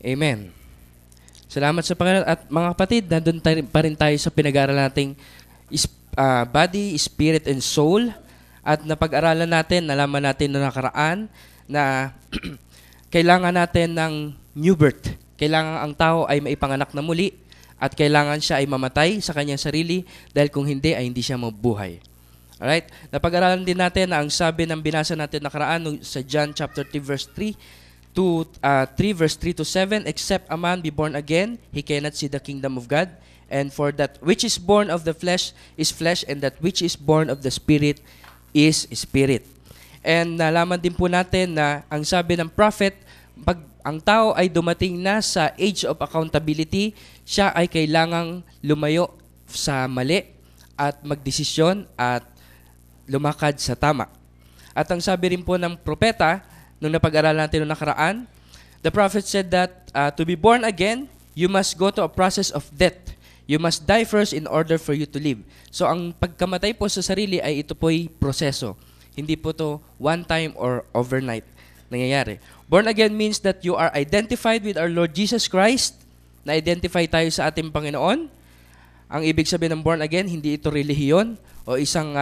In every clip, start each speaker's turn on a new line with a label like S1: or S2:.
S1: Amen. Salamat sa Panginoon. At mga kapatid, nandun pa rin tayo sa pinag-aaralan nating body, spirit, and soul. At napag-aralan natin, nalaman natin na nakaraan na kailangan natin ng new birth. Kailangan ang tao ay maipanganak na muli at kailangan siya ay mamatay sa kanyang sarili dahil kung hindi ay hindi siya mabuhay. Alright? Napag-aralan din natin na ang sabi ng binasa natin nakaraan sa John chapter 3 verse 3 to 3 verse 3 to 7, except a man be born again, he cannot see the kingdom of God. And for that which is born of the flesh is flesh, and that which is born of the spirit is spirit. And nalaman din po natin na ang sabi ng prophet, pag ang tao ay dumating na sa age of accountability, siya ay kailangang lumayo sa mali at magdesisyon at lumakad sa tama. At ang sabi rin po ng propeta, nung napag-aralan natin noong nakaraan, the prophet said that to be born again, you must go to a process of death. You must die first in order for you to live. So ang pagkamatay po sa sarili ay ito po'y proseso. Hindi po to one time or overnight nangyayari. Born again means that you are identified with our Lord Jesus Christ. Na-identify tayo sa ating Panginoon. Ang ibig sabihin ng born again, hindi ito relihiyon o isang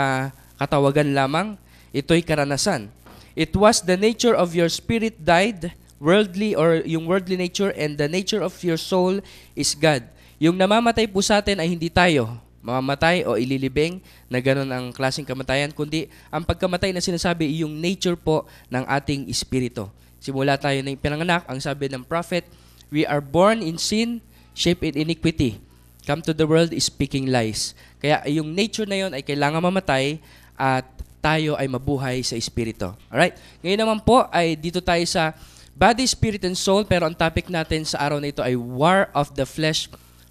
S1: katawagan lamang. Ito'y karanasan. It was the nature of your spirit died, worldly or yung worldly nature, and the nature of your soul is God. Yung namamatay po sa atin ay hindi tayo mamamatay o ililibing na gano'n ang klaseng kamatayan, kundi ang pagkamatay na sinasabi yung nature po ng ating espiritu. Simula tayo na pinanganak, ang sabi ng prophet, we are born in sin, shaped in iniquity. Come to the world is speaking lies. Kaya yung nature na yon ay kailangan mamatay at tayo ay mabuhay sa espiritu. Alright? Ngayon naman po ay dito tayo sa body, spirit, and soul, pero ang topic natin sa araw na ito ay war of the flesh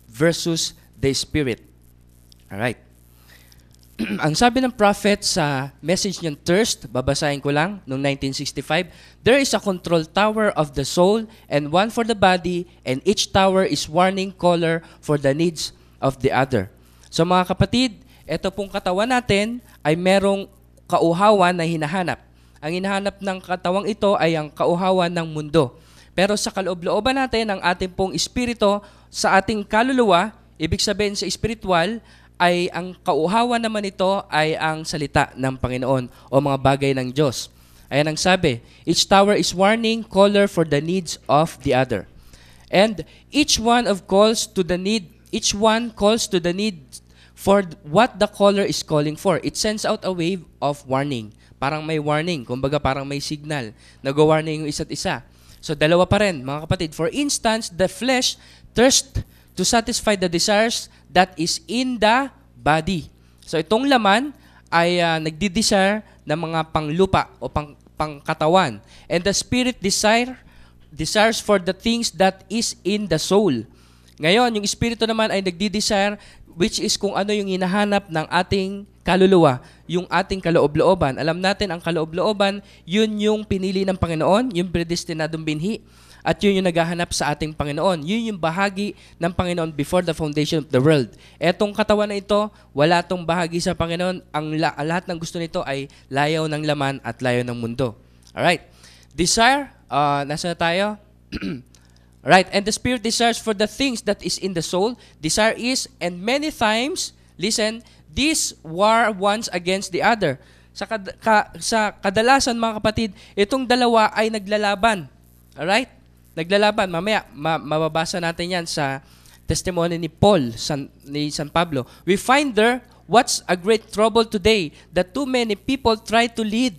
S1: versus the spirit. Alright. Ang sabi ng prophet sa message niyang Thirst, babasahin ko lang, noong 1965, there is a control tower of the soul and one for the body, and each tower is warning caller for the needs of the other. So mga kapatid, ito pong katawan natin ay merong kauhawan na hinahanap. Ang hinahanap ng katawang ito ay ang kauhawan ng mundo. Pero sa kaloob-looban natin, ang ating pong espiritu, sa ating kaluluwa, ibig sabihin sa espiritual, ay ang kauhawan naman ito ay ang salita ng Panginoon o mga bagay ng Diyos. Ayan ang sabi, each tower is warning caller for the needs of the other. And each one calls to the need for what the caller is calling for. It sends out a wave of warning. Parang may warning, kumbaga parang may signal. Nag-warning yung isa't isa. So dalawa pa rin, mga kapatid. For instance, the flesh thirsts to satisfy the desires that is in the body. So itong laman ay nagdi-desire ng mga panglupa o pangkatawan. And the spirit desires for the things that is in the soul. Ngayon, yung espiritu naman ay nagdi-desire, which is kung ano yung hinahanap ng ating kaluluwa, yung ating kaloob-looban. Alam natin, ang kaloob-looban, yun yung pinili ng Panginoon, yung predestinadong binhi, at yun yung naghahanap sa ating Panginoon. Yun yung bahagi ng Panginoon before the foundation of the world. Etong katawan na ito, wala tong bahagi sa Panginoon. Lahat ng gusto nito ay layaw ng laman at layaw ng mundo. Alright. Desire, nasa na tayo? Right. And the spirit desires for the things that is in the soul. Desire is, and many times, listen, these war ones against the other. Sa kadalasan, mga kapatid, itong dalawa ay naglalaban. Alright? Naglalaban. Mamaya, mababasa natin yan sa testimony ni Paul, ni San Pablo. We find there, what's a great trouble today, that too many people try to live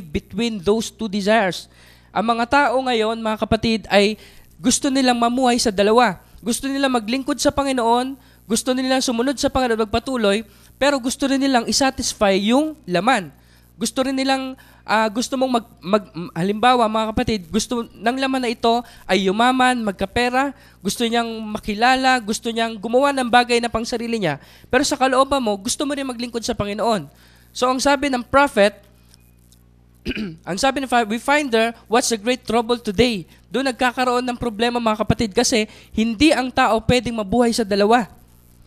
S1: between those two desires. Ang mga tao ngayon, mga kapatid, ay gusto nilang mamuhay sa dalawa. Gusto nilang maglingkod sa Panginoon, gusto nilang sumunod sa Panginoon, magpatuloy, pero gusto rin nilang isatisfy yung laman. Gusto rin nilang, gusto mong halimbawa mga kapatid, gusto ng laman na ito ay yumaman, magkapera, gusto niyang makilala, gusto niyang gumawa ng bagay na pang sarili niya. Pero sa kalooban mo, gusto mo rin maglingkod sa Panginoon. So ang sabi ng prophet, we find there, what's the great trouble today? Doon nagkakaroon ng problema mga kapatid kasi hindi ang tao pwedeng mabuhay sa dalawa.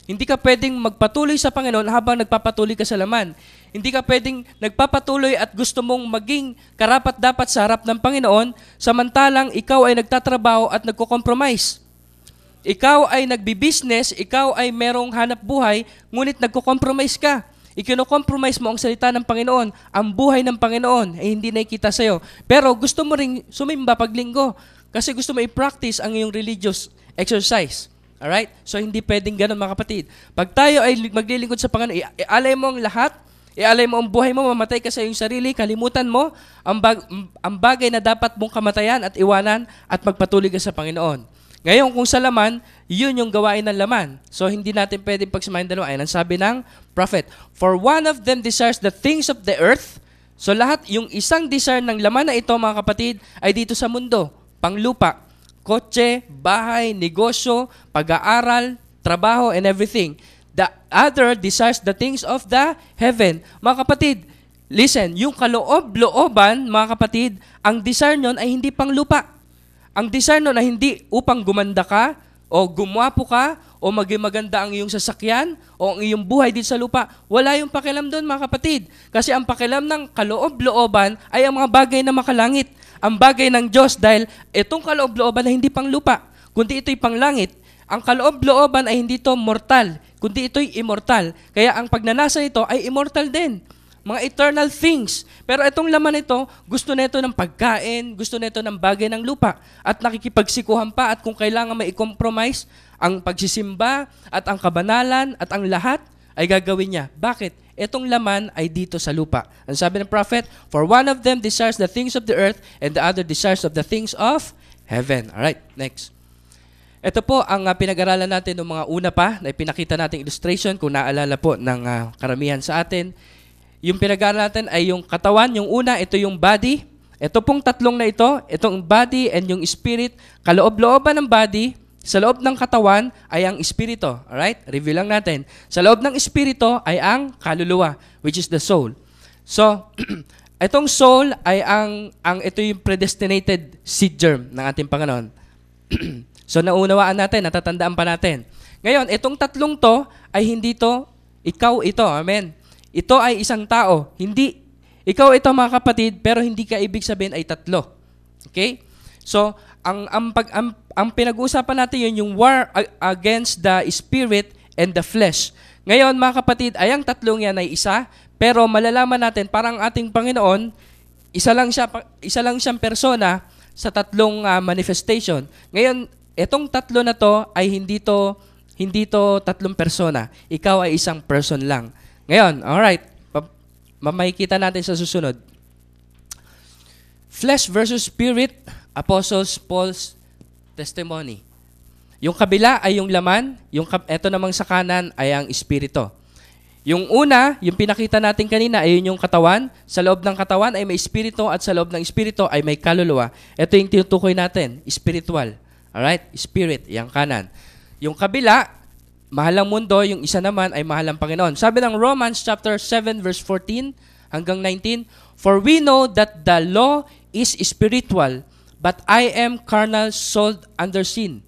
S1: Hindi ka pwedeng magpatuloy sa Panginoon habang nagpapatuloy ka sa laman. Hindi ka pwedeng nagpapatuloy at gusto mong maging karapat-dapat sa harap ng Panginoon, samantalang ikaw ay nagtatrabaho at nagko-compromise. Ikaw ay nagbi-business, ikaw ay merong hanap buhay, ngunit nagko-compromise ka. Ikino-compromise mo ang salita ng Panginoon, ang buhay ng Panginoon ay hindi nakikita sa'yo. Pero gusto mo ring sumimba pag linggo kasi gusto mo i-practice ang iyong religious exercise. Alright? So, hindi pwedeng ganun, mga kapatid. Pag tayo ay maglilingkod sa Panginoon, ialay mo ang lahat, ialay mo ang buhay mo, mamatay ka sa iyong sarili, kalimutan mo ang bagay na dapat mong kamatayan at iwanan at magpatuloy ka sa Panginoon. Ngayon, kung sa laman, yun yung gawain ng laman. So, hindi natin pwedeng pagsamahin dalawa. Ayan ang sabi ng prophet. For one of them desires the things of the earth. So, lahat, yung isang desire ng laman na ito, mga kapatid, ay dito sa mundo, panglupa. Kotse, bahay, negosyo, pag-aaral, trabaho, and everything. The other desires the things of the heaven. Mga kapatid, listen, yung kaloob-looban, mga kapatid, ang desire nyon ay hindi pang lupa. Ang desire nyon ay hindi upang gumanda ka, o gumwapo ka, o maging maganda ang iyong sasakyan, o ang iyong buhay dito sa lupa. Wala yung pakialam doon, mga kapatid. Kasi ang pakialam ng kaloob-looban ay ang mga bagay na makalangit. Ang bagay ng Diyos dahil itong kaloob-looban ay hindi pang lupa, kundi ito'y pang langit. Ang kaloob-looban ay hindi ito mortal, kundi ito'y immortal. Kaya ang pagnanasa nito ay immortal din. Mga eternal things. Pero itong laman nito, gusto nito ng pagkain, gusto nito ng bagay ng lupa. At nakikipagsikuhan pa at kung kailangan may i-compromise, ang pagsisimba at ang kabanalan at ang lahat ay gagawin niya. Bakit? Itong laman ay dito sa lupa. Ang sabi ng prophet, for one of them desires the things of the earth and the other desires of the things of heaven. Alright, next. Ito po ang pinag-aralan natin ng mga una pa na ipinakita nating illustration kung naalala po ng karamihan sa atin. Yung pinag-aralan natin ay yung katawan, yung una, ito yung body. Ito pong tatlong na ito, itong body and yung spirit, kaloob-looban ng body, sa loob ng katawan ay ang espiritu. Alright? Review lang natin. Sa loob ng espiritu ay ang kaluluwa, which is the soul. So, itong soul ay ito yung predestinated seed germ ng ating Panginoon. So, naunawaan natin, natatandaan pa natin. Ngayon, itong tatlong to ay hindi to, ikaw ito. Amen? Ito ay isang tao. Hindi, ikaw ito, mga kapatid, pero hindi ka ibig sabihin ay tatlo. Okay? So, ang pinag-uusapan natin yun, yung war against the spirit and the flesh. Ngayon, mga kapatid, ay ang tatlong yan ay isa, pero malalaman natin, parang ating Panginoon, isa lang siyang persona sa tatlong manifestation. Ngayon, itong tatlo na to ay hindi to tatlong persona. Ikaw ay isang person lang. Ngayon, alright, makikita natin sa susunod. Flesh versus spirit, Apostles Paul's testimony. Yung kabila ay yung laman, eto namang sa kanan ay ang espiritu. Yung una, yung pinakita natin kanina ay yung katawan. Sa loob ng katawan ay may espiritu at sa loob ng espiritu ay may kaluluwa. Ito yung tinutukoy natin, spiritual. Alright? Spirit, yung kanan. Yung kabila, mahal ang mundo, yung isa naman ay mahal ang Panginoon. Sabi ng Romans chapter 7 verse 14 hanggang 19, for we know that the law is spiritual, but I am carnal, sold under sin.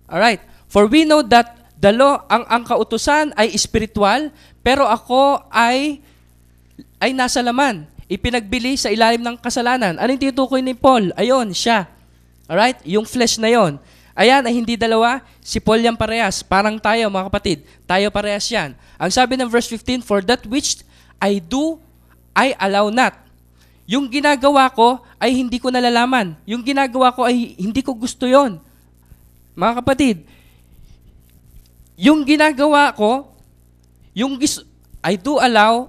S1: Alright. For we know that the law, ang kautusan ay spiritual, pero ako ay nasa laman. Ipinagbili sa ilalim ng kasalanan. Anong tinutukoy ni Paul? Ayon, siya. Alright? Yung flesh na yon. Ayan ay hindi dalawa, si Paul yan parehas. Parang tayo, mga kapatid. Tayo parehas yan. Ang sabi ng verse 15, for that which I do, I allow not. Yung ginagawa ko ay hindi ko nalalaman. Yung ginagawa ko ay hindi ko gusto yon. Mga kapatid, yung ginagawa ko, I do allow,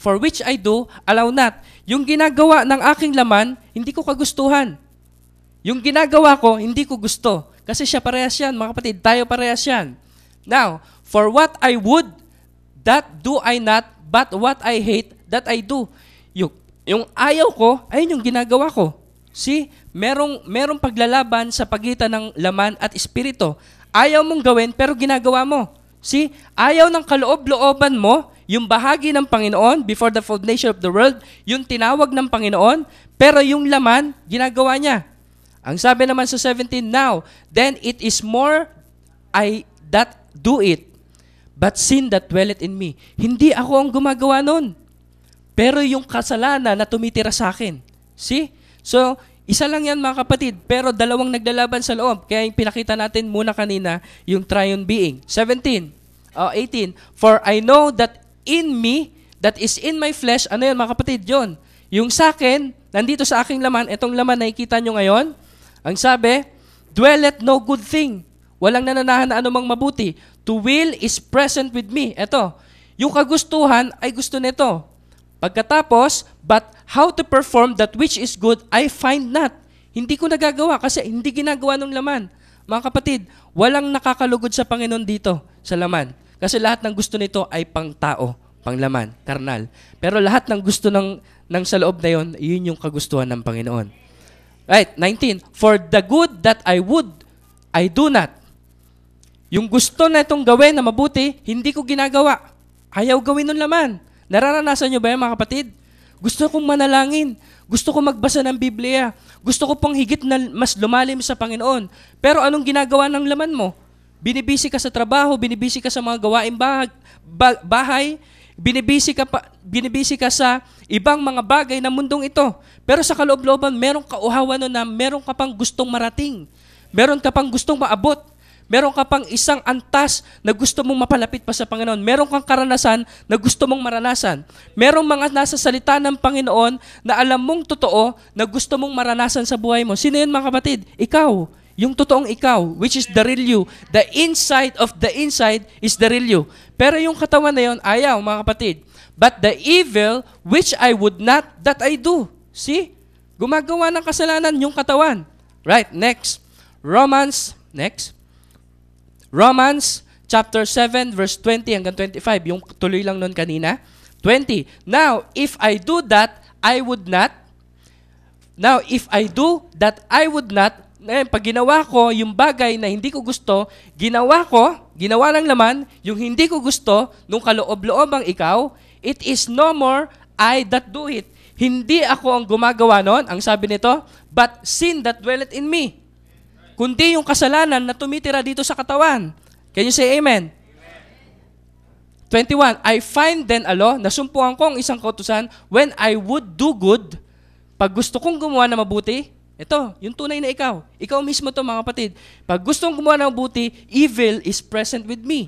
S1: for which I do, allow not. Yung ginagawa ng aking laman, hindi ko kagustuhan. Yung ginagawa ko, hindi ko gusto. Kasi siya parehas yan, mga kapatid. Tayo parehas yan. Now, for what I would, that do I not, but what I hate, that I do. Yung ayaw ko, ayun yung ginagawa ko. See, merong paglalaban sa pagitan ng laman at espiritu. Ayaw mong gawin, pero ginagawa mo. See, ayaw ng kaloob-looban mo, yung bahagi ng Panginoon before the foundation of the world, yung tinawag ng Panginoon, pero yung laman, ginagawa niya. Ang sabi naman sa 17, now, then it is more I that do it, but sin that dwelleth in me. Hindi ako ang gumagawa nun. Pero yung kasalanan na tumitira sa akin. See? So, isa lang yan mga kapatid, pero dalawang naglalaban sa loob. Kaya yung pinakita natin muna kanina, yung triune being. 18. For I know that in me, that is in my flesh, ano yan mga kapatid? Yun. Yung sa akin, nandito sa aking laman, itong laman nakikita nyo ngayon, ang sabi, dwelleth no good thing. Walang nananahan na anumang mabuti. To will is present with me. Ito, yung kagustuhan ay gusto nito. Pagkatapos, but how to perform that which is good, I find not. Hindi ko nagagawa kasi hindi ginagawa ng laman. Mga kapatid, walang nakakalugod sa Panginoon dito sa laman. Kasi lahat ng gusto nito ay pang tao, pang laman, karnal. Pero lahat ng gusto ng sa loob na yon, yun yung kagustuhan ng Panginoon. Right, 19. For the good that I would, I do not. Yung gusto na itong gawin na mabuti, hindi ko ginagawa. Ayaw gawin ng laman. Nararanasan nyo ba yan mga kapatid? Gusto kong manalangin. Gusto kong magbasa ng Biblia. Gusto ko pang higit na mas lumalim sa Panginoon. Pero anong ginagawa ng laman mo? Binibisi ka sa trabaho, binibisi ka sa mga gawaing bahay, binibisi ka sa ibang mga bagay na mundong ito. Pero sa kaloob-looban, merong kauhawan na meron ka pang gustong marating. Meron ka pang gustong maabot. Meron ka pang isang antas na gusto mong mapalapit pa sa Panginoon. Meron kang karanasan na gusto mong maranasan. Merong mga nasa salita ng Panginoon na alam mong totoo na gusto mong maranasan sa buhay mo. Sino yun mga kapatid? Ikaw. Yung totoong ikaw, which is the real you. The inside of the inside is the real you. Pero yung katawan na yun, ayaw mga kapatid. But the evil which I would not, that I do. See? Gumagawa ng kasalanan yung katawan. Right, next. Romans chapter 7 verse 20 hanggang 25. Yung tuloy lang nun kanina. 20. Now, if I do that, I would not. Pag ginawa ko yung bagay na hindi ko gusto, ginawa ng laman, yung hindi ko gusto, nung kaloob-loobang ikaw, it is no more I that do it. Hindi ako ang gumagawa nun, ang sabi nito, but sin that dwelleth in me. Kundi yung kasalanan na tumitira dito sa katawan. Can you say amen? 21, I find then a law, nasumpuan ko ang isang kautusan, when I would do good, pag gusto kong gumawa na mabuti, ito, yung tunay na ikaw. Ikaw mismo to mga kapatid. Pag gustong gumawa na mabuti, evil is present with me.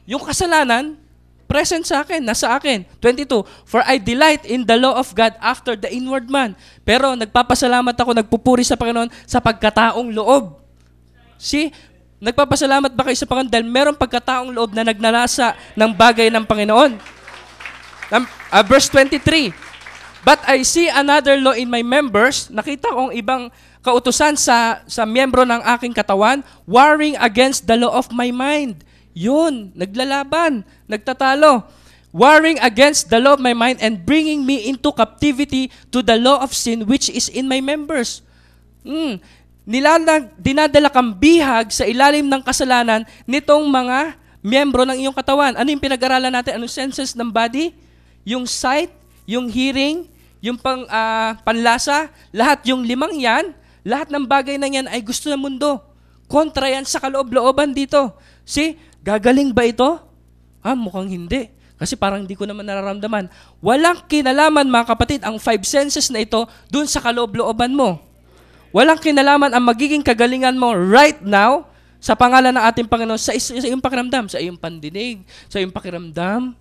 S1: Yung kasalanan, present sa akin, nasa akin. 22, for I delight in the law of God after the inward man. Pero nagpapasalamat ako, nagpupuri sa Panginoon sa pagkataong loob. See? Nagpapasalamat ba kayo sa Panginoon dahil merong pagkataong loob na nagnanasa ng bagay ng Panginoon? Verse 23, but I see another law in my members. Nakita kong ibang kautusan sa miyembro ng aking katawan, warring against the law of my mind. Yun, naglalaban, nagtatalo. Warring against the law of my mind and bringing me into captivity to the law of sin which is in my members. Dinadala kang bihag sa ilalim ng kasalanan nitong mga miyembro ng iyong katawan. Ano yung pinag-aralan natin? Anong senses ng body? Yung sight, yung hearing, yung panlasa, lahat yung limang yan, lahat ng bagay na yan ay gusto ng mundo. Kontra yan sa kaloob-looban dito. See? Gagaling ba ito? Mukhang hindi. Kasi parang hindi ko naman nararamdaman. Walang kinalaman mga kapatid ang 5 senses na ito dun sa kaloob-looban mo. Walang kinalaman ang magiging kagalingan mo right now sa pangalan ng ating Panginoon sa iyong pakiramdam, sa iyong pandinig, sa iyong pakiramdam.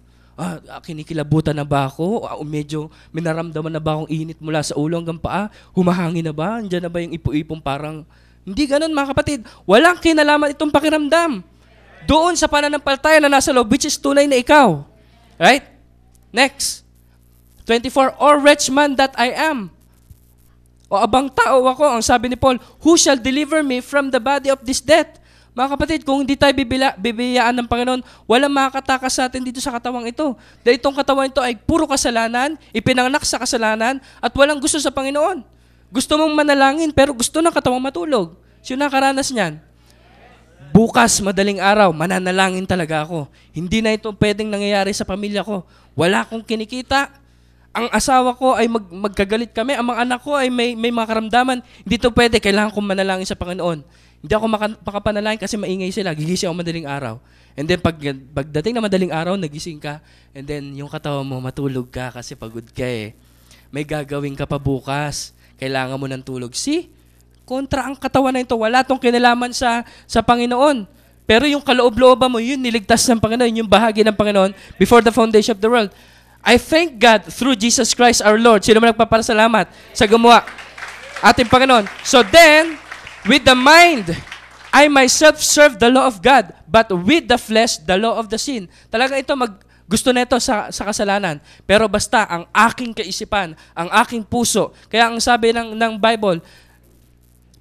S1: Kinikilabutan na ba ako? Medyo minaramdaman na ba akong init mula sa ulo hanggang paa? Humahangin na ba? Andiyan na ba yung ipo-ipong parang... Hindi ganun mga kapatid. Walang kinalaman itong pakiramdam. Doon sa pananampalataya na nasa loob, which is tunay na ikaw. Right? Next. 24, or wretch man that I am. O abang tao ako, ang sabi ni Paul, who shall deliver me from the body of this death? Mga kapatid, kung hindi tayo bibiyaan ng Panginoon, walang makakatakas sa atin dito sa katawang ito. Dahil itong katawan ito ay puro kasalanan, ipinanganak sa kasalanan, at walang gusto sa Panginoon. Gusto mong manalangin, pero gusto ng katawang matulog. Sino nakaranas niyan? Bukas, madaling araw, mananalangin talaga ako. Hindi na ito pwedeng nangyayari sa pamilya ko. Wala akong kinikita. Ang asawa ko ay magkagalit kami. Ang mga anak ko ay may mga karamdaman. Hindi ito pwede. Kailangan kong manalangin sa Panginoon. Hindi ako makapanalangin kasi maingay sila. Gigising ako madaling araw. And then pagdating na madaling araw, nagising ka. And then yung katawan mo, matulog ka kasi pagod ka eh. May gagawin ka pa bukas. Kailangan mo ng tulog. See? Kontra ang katawan na ito. Wala tong kinalaman sa Panginoon. Pero yung kaloob-looban mo, yun niligtas ng Panginoon. Yung bahagi ng Panginoon before the foundation of the world. I thank God through Jesus Christ our Lord. Sino man nagpapasalamat sa gumawa? Ating Panginoon. So then, with the mind, I myself serve the law of God, but with the flesh, the law of the sin. Talaga ito, gusto nito sa kasalanan. Pero basta, ang aking kaisipan, ang aking puso. Kaya ang sabi ng Bible,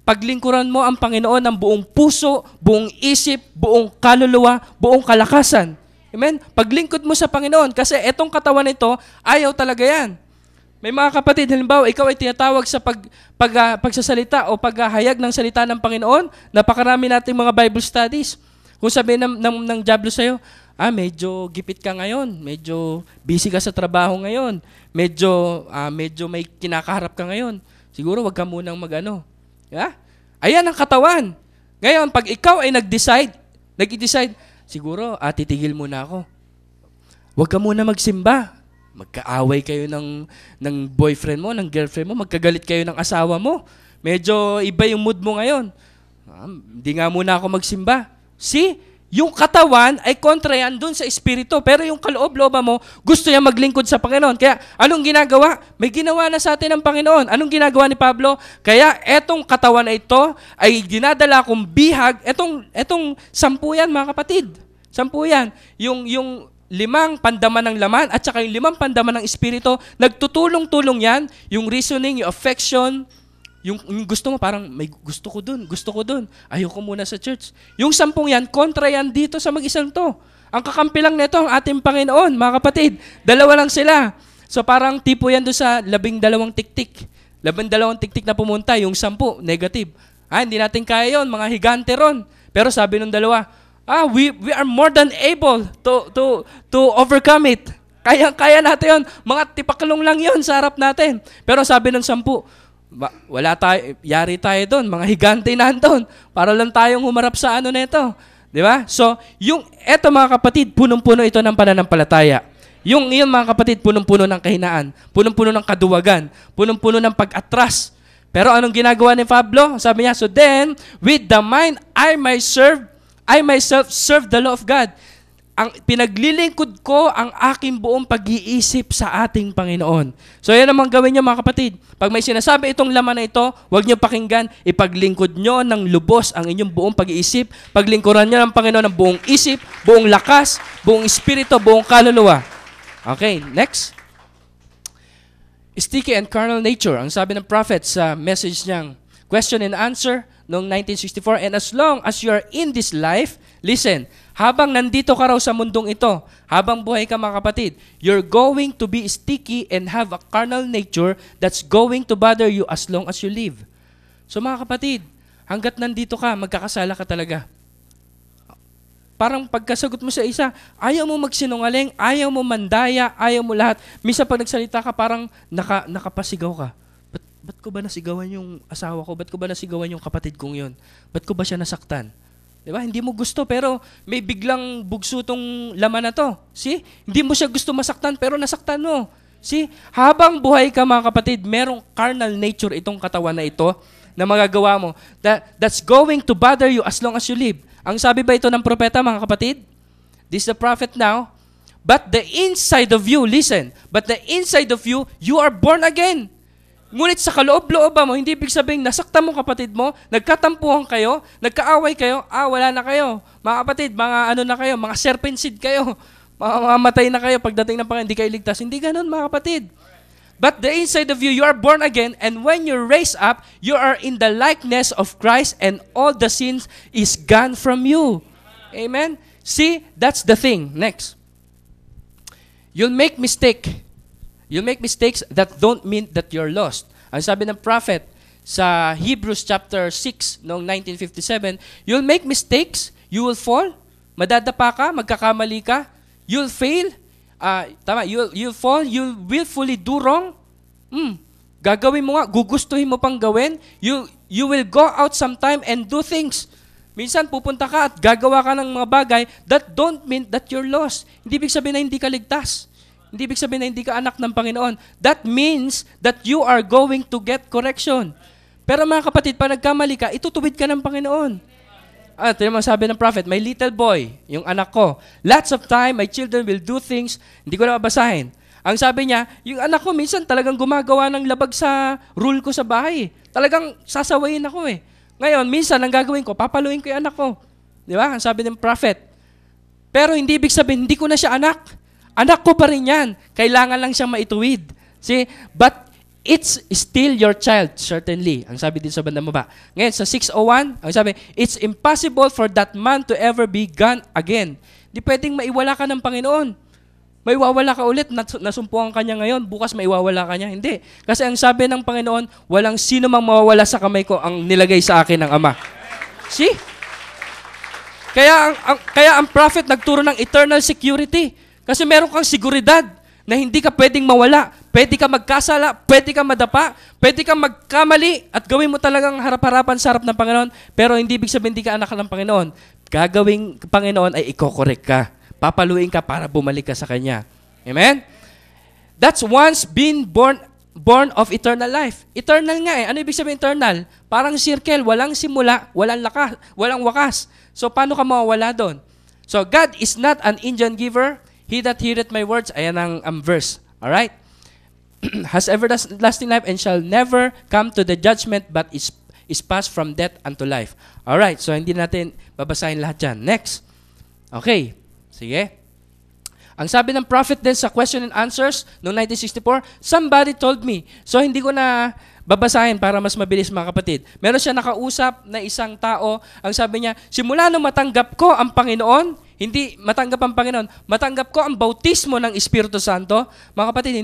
S1: paglingkuran mo ang Panginoon ng buong puso, buong isip, buong kaluluwa, buong kalakasan. Amen? Paglingkod mo sa Panginoon, kasi etong katawan nito, ayaw talaga yan. May mga kapatid, halimbawa, ikaw ay tinatawag sa pagsasalita o paghahayag ng salita ng Panginoon. Napakarami nating mga Bible studies. Kung sabihin ng diablo sa'yo, medyo gipit ka ngayon, medyo busy ka sa trabaho ngayon, medyo may kinakaharap ka ngayon, siguro wag ka munang mag-ano. Yeah? Ayan ang katawan. Ngayon, pag ikaw ay nag-decide, siguro, titigil muna ako. Wag ka muna magsimba. Magkaaway kayo ng boyfriend mo, ng girlfriend mo, magkagalit kayo ng asawa mo. Medyo iba yung mood mo ngayon. Hindi nga muna ako magsimba. See? Yung katawan ay kontra yan dun sa espiritu. Pero yung kaloob-looban mo, gusto niya maglingkod sa Panginoon. Kaya anong ginagawa? May ginawa na sa atin ng Panginoon. Anong ginagawa ni Pablo? Kaya etong katawan na ito ay dinadala kong bihag. Etong 10 yan, mga kapatid. 10 yan. Yung 5 pandaman ng laman at saka yung 5 pandaman ng espiritu, nagtutulong-tulong yan. Yung reasoning, yung affection, yung gusto mo, parang may gusto ko dun. Ayoko muna sa church. Yung 10 yan, kontra yan dito sa mag-isang to. Ang kakampi lang nito, ang ating Panginoon, mga kapatid. 2 lang sila. So parang tipo yan doon sa 12 tiktik. 12 tiktik na pumunta, yung 10, negative. Hindi natin kaya yon, mga higante ron. Pero sabi ng 2, we are more than able to overcome it. Kaya natin yun. Mga tipaklong lang yun sa harap natin. Pero sabi ng 10, wala tayo, yari tayo doon. Mga higante na doon. Para lang tayong humarap sa ano nito. Di ba? So, eto mga kapatid, punong-puno ito ng pananampalataya. Yung mga kapatid, punong-puno ng kahinaan. Punong-puno ng kaduwagan. Punong-puno ng pag-atras. Pero anong ginagawa ni Pablo? Sabi niya, so then, with the mind, I myself serve the law of God. Ang pinaglilingkod ko ang aking buong pag-iisip sa ating Panginoon. So yan naman gawin niyo mga kapatid. Pag may sinasabi itong laman na ito, huwag niyo pakinggan, ipaglingkod niyo ng lubos ang inyong buong pag-iisip. Paglingkuran niyo ng Panginoon ng buong isip, buong lakas, buong espiritu, buong kaluluwa. Okay, next. Sticky and carnal nature. Ang sabi ng prophet sa message niyang Question and Answer noong 1964, and as long as you are in this life, listen, habang nandito ka raw sa mundong ito, habang buhay ka mga kapatid, you're going to be sticky and have a carnal nature that's going to bother you as long as you live. So mga kapatid, hanggat nandito ka, magkakasala ka talaga. Parang pagkasagot mo sa isa, ayaw mo magsinungaling, ayaw mo mandaya, ayaw mo lahat. Minsan pag nagsalita ka, parang nakapasigaw ka. Ba't ko ba nasigawan yung asawa ko? Ba't ko ba nasigawan yung kapatid kong yun? Ba't ko ba siya nasaktan? Diba? Hindi mo gusto pero may biglang bugso tong laman na to. See? Hindi mo siya gusto masaktan pero nasaktan mo. See? Habang buhay ka mga kapatid, merong carnal nature itong katawan na ito na magagawa mo. That's going to bother you as long as you live. Ang sabi ba ito ng propeta mga kapatid? This is the prophet now. But the inside of you, listen, but the inside of you, you are born again. Ngunit sa kaloob-looban mo, hindi ibig sabihin, nasaktan mo kapatid mo, nagkatampuhan kayo, nagkaaway kayo, wala na kayo. Mga kapatid, mga ano na kayo, mga serpent seed kayo, mamamatay na kayo pagdating ng Panginoon, hindi kayo ligtas. Hindi ganun mga kapatid. But the inside of you, you are born again, and when you're raised up, you are in the likeness of Christ, and all the sins is gone from you. Amen? See, that's the thing. Next. You'll make mistakes that don't mean that you're lost. Ang sabi ng prophet sa Hebrews chapter 6 noong 1957, you'll make mistakes, you will fall, madadapa ka, magkakamali ka, you'll fail, you'll fall, you'll willfully do wrong. Gagawin mo nga, gugustuhin mo pang gawin, you will go out sometime and do things Minsan pupunta ka at gagawa ka ng mga bagay that don't mean that you're lost. Hindi ibig sabihin na hindi ka ligtas. Hindi ibig sabihin na hindi ka anak ng Panginoon. That means that you are going to get correction. Pero mga kapatid, pag nagkamali ka, itutuwid ka ng Panginoon. At yung sabi ng prophet, my little boy, yung anak ko, lots of time, my children will do things, hindi ko na mabasahin. Ang sabi niya, yung anak ko minsan talagang gumagawa ng labag sa rule ko sa bahay. Talagang sasawayin ako eh. Ngayon, minsan, ang gagawin ko, papaluin ko yung anak ko. Di ba? Ang sabi ng prophet. Pero hindi ibig sabihin, hindi ko na siya anak. Anak ko pa rin yan. Kailangan lang siyang maituwid. See? But it's still your child, certainly. Ang sabi din sa bandang baba. Ngayon, sa 6:01, ang sabi, it's impossible for that man to ever be gone again. Hindi pwedeng maiwala ka ng Panginoon. Maiwawala ka ulit, nasumpuan ka niya ngayon, bukas maiwawala ka niya. Hindi. Kasi ang sabi ng Panginoon, walang sino mang mawawala sa kamay ko ang nilagay sa akin ng Ama. See? Kaya ang prophet nagturo ng eternal security. Kasi meron kang seguridad na hindi ka pwedeng mawala. Pwede ka magkasala, pwede ka madapa, pwede ka magkamali at gawin mo talagang harap-harapan sa harap ng Panginoon. Pero hindi ibig sabihin hindi ka anak ng Panginoon. Gagawing Panginoon ay ikokorek ka. Papaluin ka para bumalik ka sa Kanya. Amen? That's once been born of eternal life. Eternal nga eh. Ano ibig sabihin eternal? Parang circle, walang simula, walang wakas. So paano ka mawawala doon? So God is not an Indian giver. He that heareth my words, ayan ang verse. Alright? Has everlasting life and shall never come to the judgment but is passed from death unto life. Alright, so hindi natin babasahin lahat yan. Next. Okay. Sige. Ang sabi ng prophet din sa question and answers noong 1964, somebody told me. So hindi ko na babasahin para mas mabilis mga kapatid. Meron siya nakausap na isang tao. Ang sabi niya, simula nung matanggap ko ang Panginoon, hindi matanggap ang Panginoon, matanggap ko ang bautismo ng Espiritu Santo. Mga kapatid,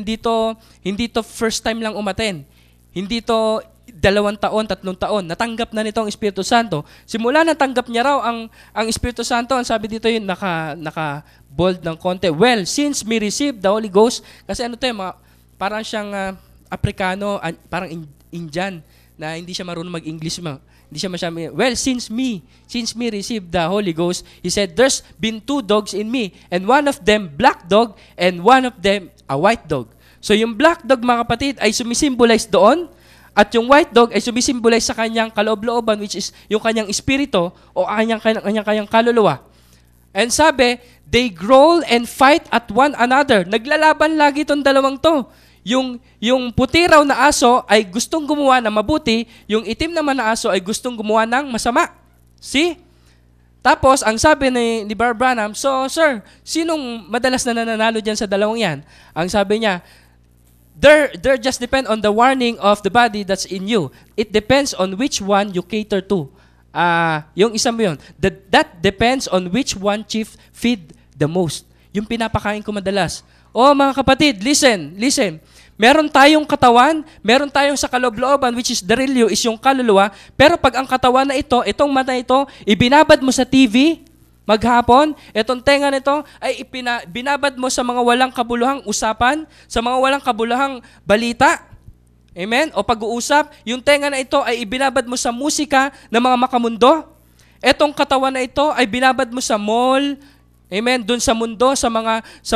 S1: hindi to first time lang umaten. Hindi to 2 taon, 3 taon. Natanggap na nito ang Espiritu Santo. Simula natanggap niya raw ang Espiritu Santo, ang sabi dito yun, naka-bold ng konti. Well, since we received the Holy Ghost, kasi ano to parang siyang Afrikano, parang Indian, na hindi siya marunong mag-English mo. Hindi siya masyadong, well, since me received the Holy Ghost, he said, there's been 2 dogs in me, and one of them black dog, and one of them a white dog. So yung black dog, mga kapatid, ay sumisimbolize doon, at yung white dog ay sumisimbolize sa kanyang kaloob-looban, which is yung kanyang espiritu o kanyang kaluluwa. And sabi, they growl and fight at one another. Naglalaban lagi itong dalawang to. Yung puti raw na aso ay gustong gumawa ng mabuti, yung itim naman na aso ay gustong gumawa ng masama. See? Tapos, ang sabi ni Brother Branham, so sir, sinong madalas na nananalo dyan sa dalawang yan? Ang sabi niya, There just depend on the warning of the body that's in you. It depends on which one you cater to. Yung isa mo yun. That depends on which one chief feed the most. Yung pinapakain ko madalas. Oh, mga kapatid, listen. Meron tayong katawan, meron tayong sa kaloob-looban, which is the real you, is yung kaluluwa. Pero pag ang katawan na ito, itong mata ito, ibinabad mo sa TV, maghapon, itong tenga nito ay binabad mo sa mga walang kabuluhang usapan, sa mga walang kabuluhang balita. Amen? O pag-uusap, yung tenga na ito ay ibinabad mo sa musika ng mga makamundo. Etong katawan na ito ay binabad mo sa mall, amen, doon sa mundo, sa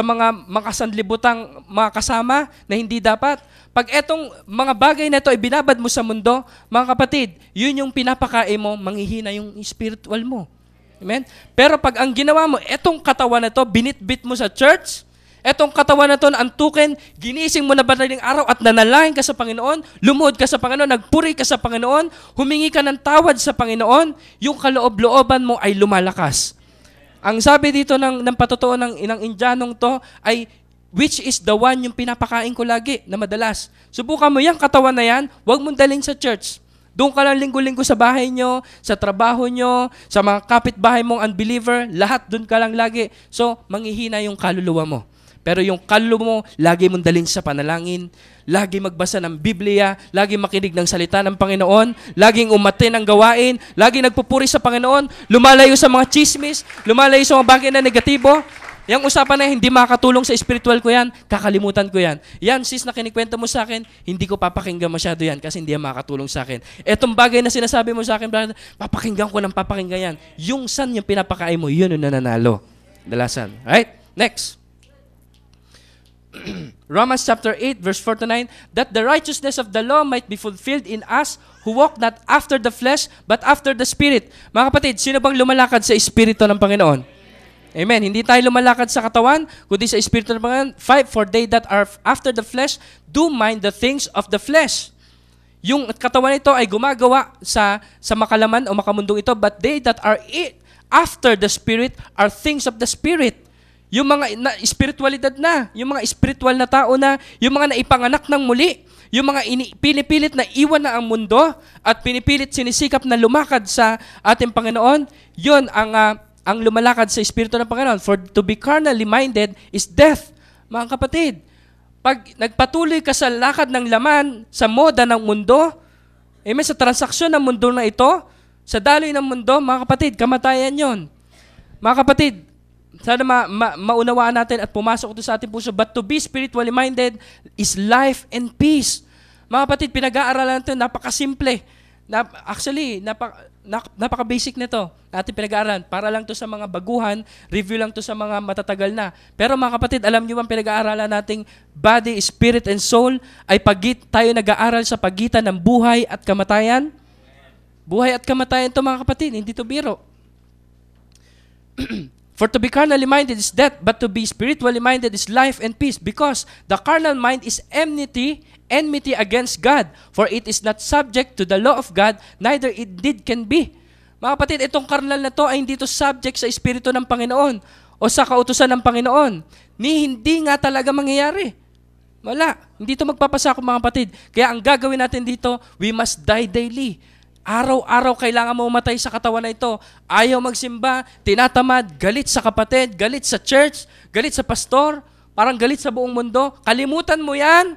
S1: mga makasanlibutang mga kasama na hindi dapat. Pag etong mga bagay na ito ay binabad mo sa mundo, mga kapatid, yun yung pinapakain mo, manghihina yung spiritual mo. Amen? Pero pag ang ginawa mo, etong katawan na to, binitbit mo sa church, etong katawan na to na antukin, ginising mo na madaling araw at nanalangin ka sa Panginoon, lumuhod ka sa Panginoon, nagpuri ka sa Panginoon, humingi ka ng tawad sa Panginoon, yung kaloob-looban mo ay lumalakas. Ang sabi dito ng patotoo ng Indianong to ay, which is the one yung pinapakain ko lagi na madalas. Subukan mo yung katawan na yan, huwag mong dalhin sa church. Doon ka lang linggo-linggo sa bahay nyo, sa trabaho nyo, sa mga kapitbahay mong unbeliever, lahat doon ka lang lagi. So, manghihina yung kaluluwa mo. Pero yung kaluluwa mo, lagi mong dalhin sa panalangin, lagi magbasa ng Biblia, lagi makinig ng salita ng Panginoon, laging umate ng gawain, lagi nagpupuri sa Panginoon, lumalayo sa mga chismis, lumalayo sa mga bagay na negatibo. Yung usapan na hindi makakatulong sa spiritual ko yan, kakalimutan ko yan. Yan, sis, na kinikwento mo sa akin, hindi ko papakinggan masyado yan kasi hindi yan makakatulong sa akin. Etong bagay na sinasabi mo sa akin, brother, papakinggan ko ng papakinggan yan. Yung san yung pinapakain mo, yun yung nananalo. Dalasan. Right? Next. Romans chapter 8, verse 4 to 9, that the righteousness of the law might be fulfilled in us who walk not after the flesh, but after the Spirit. Mga kapatid, sino bang lumalakad sa Espiritu ng Panginoon? Amen. Hindi tayo lumalakad sa katawan, kundi sa Espiritu ng Panginoon. 5, for they that are after the flesh do mind the things of the flesh. Yung katawan nito ay gumagawa sa makalaman o makamundong ito, but they that are after the Spirit are things of the Spirit. Yung mga spiritualidad na, yung mga spiritual na tao na, yung mga naipanganak ng muli, yung mga pinipilit na iwan na ang mundo at pinipilit sinisikap na lumakad sa ating Panginoon, yun ang lumalakad sa Espiritu ng Panginoon. For to be carnally minded is death. Mga kapatid, pag nagpatuloy ka sa lakad ng laman, sa moda ng mundo, amen, sa transaksyon ng mundo na ito, sa daloy ng mundo, mga kapatid, kamatayan yon. Mga kapatid, sana maunawaan natin at pumasok ito sa ating puso. But to be spiritually minded is life and peace. Mga kapatid, pinag-aaralan natin, napakasimple. Actually, napaka-basic nito. Natin pinag-aaralan. Para lang to sa mga baguhan, review lang to sa mga matatagal na. Pero mga kapatid, alam niyo bang pinag-aaralan nating body, spirit, and soul ay tayo nag-aaral sa pagitan ng buhay at kamatayan? Buhay at kamatayan to mga kapatid, hindi to biro. For to be carnally minded is death, but to be spiritually minded is life and peace, because the carnal mind is enmity against God, for it is not subject to the law of God, neither it can be. Mga kapatid, itong carnal na to ay hindi to subject sa Espiritu ng Panginoon o sa kautusan ng Panginoon. Hindi nga talaga mangyayari. Wala. Hindi to magpapasakop mga kapatid. Kaya ang gagawin natin dito, we must die daily. Araw-araw kailangan mo umatay sa katawan na ito. Ayaw magsimba, tinatamad, galit sa kapatid, galit sa church, galit sa pastor, parang galit sa buong mundo. Kalimutan mo yan.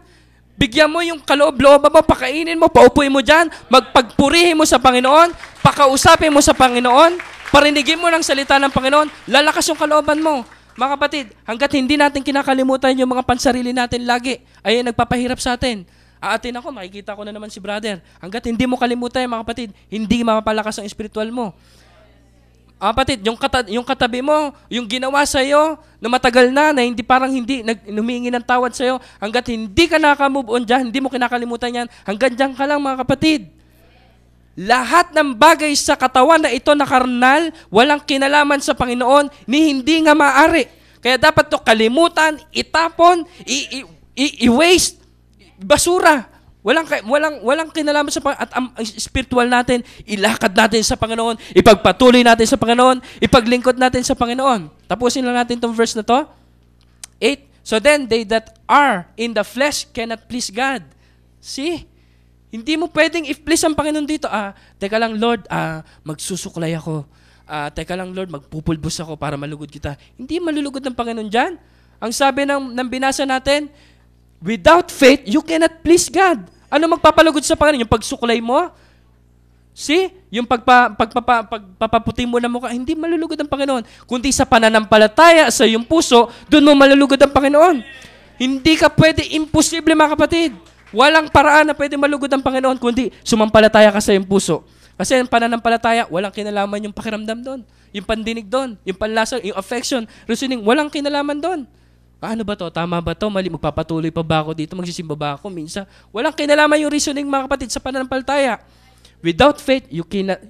S1: Bigyan mo yung kaloob-loob mo, pakainin mo, paupuin mo dyan, magpagpurihin mo sa Panginoon, pakausapin mo sa Panginoon, parinigin mo ng salita ng Panginoon, lalakas yung kalooban mo. Mga kapatid, hanggat hindi natin kinakalimutan yung mga pansarili natin lagi, ay nagpapahirap sa atin. Aatin ako, makikita ko na naman si brother. Hanggat hindi mo kalimutan mga kapatid, hindi mapapalakas ang spiritual mo. Kapatid, yung katabi mo, yung ginawa sa'yo na matagal na hindi parang hindi humingi ng tawad sa'yo, hanggat hindi ka naka-move on dyan, hindi mo kinakalimutan yan, hanggang dyan ka lang mga kapatid. Lahat ng bagay sa katawan na ito na karnal, walang kinalaman sa Panginoon, ni hindi nga maaari. Kaya dapat to kalimutan, itapon, i-waste, basura. Walang kinalaman sa Panginoon. At ang spiritual natin, ilakad natin sa Panginoon, ipagpatuloy natin sa Panginoon, ipaglingkod natin sa Panginoon. Tapusin lang natin itong verse na to. 8, so then they that are in the flesh cannot please God. See? Hindi mo pwedeng i-please ang Panginoon dito. Teka lang Lord, magsusuklay ako. Teka lang Lord, magpupulbos ako para malugod kita. Hindi malulugod ng Panginoon dyan. Ang sabi ng binasa natin, without faith, you cannot please God. Ano magpapalugod sa Panginoon? Yung pagsuklay mo? See? Yung pagpapaputi mo na mukha, hindi malulugod ang Panginoon. Kundi sa pananampalataya sa iyong puso, doon mo malulugod ang Panginoon. Hindi ka pwede, imposible mga kapatid. Walang paraan na pwede malugod ang Panginoon, kundi sumampalataya ka sa iyong puso. Kasi ang pananampalataya, walang kinalaman yung pakiramdam doon. Yung pandinig doon, yung panlasa, yung affection, reasoning, walang kinalaman doon. Ano ba to? Tama ba to? Mali, magpapatuloy pa ba ako dito? Magsisimba ba ako? Minsan, walang kinalaman yung reasoning mga kapatid sa pananampalataya. Without faith, you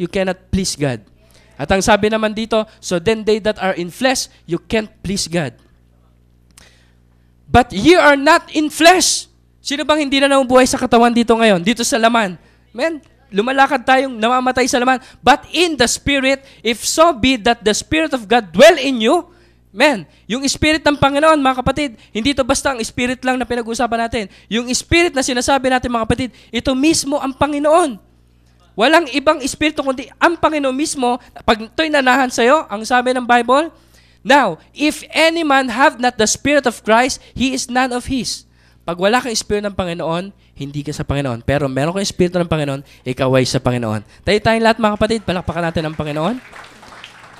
S1: cannot please God. At ang sabi naman dito, so then they that are in flesh, you can't please God. But ye are not in flesh. Sino bang hindi na namubuhay sa katawan dito ngayon? Dito sa laman. Men, lumalakad tayong namamatay sa laman. But in the Spirit, if so be that the Spirit of God dwell in you, men, yung Spirit ng Panginoon, mga kapatid, hindi ito basta ang Spirit lang na pinag-uusapan natin. Yung Spirit na sinasabi natin, mga kapatid, ito mismo ang Panginoon. Walang ibang Espiritu, kundi ang Panginoon mismo. Pag ito'y nanahan sa'yo, ang sabi ng Bible, now, if any man have not the Spirit of Christ, he is none of his. Pag wala kang Espiritu ng Panginoon, hindi ka sa Panginoon. Pero meron kang Espiritu ng Panginoon, ikaw ay sa Panginoon. Tayo tayong lahat, mga kapatid, palakpakan natin ang Panginoon.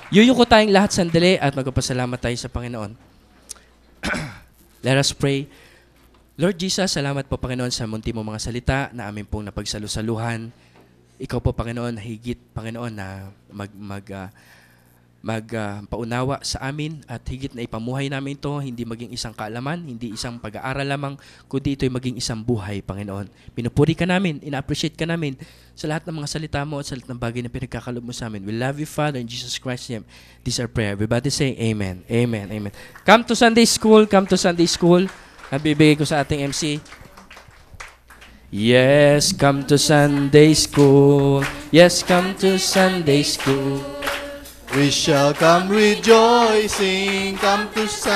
S1: Yuyuko tayong lahat sandali at magpapasalamat tayo sa Panginoon. Let us pray. Lord Jesus, salamat po Panginoon sa munti mo mga salita na amin pong napagsalusaluhan. Ikaw po Panginoon, higit Panginoon na paunawa sa amin at higit na ipamuhay namin ito, hindi maging isang kaalaman, hindi isang pag-aaral lamang, kundi ito'y maging isang buhay, Panginoon. Pinupuri ka namin, ina-appreciate ka namin sa lahat ng mga salita mo at sa lahat ng bagay na pinagkakalob mo sa amin. We love you, Father, in Jesus Christ's name. This is our prayer. Everybody say Amen. Amen. Amen. Come to Sunday School. Come to Sunday School. Nabibigay ko sa ating MC. Yes, come to Sunday School. Yes, come to Sunday School.
S2: We shall come rejoicing, come to Sunday.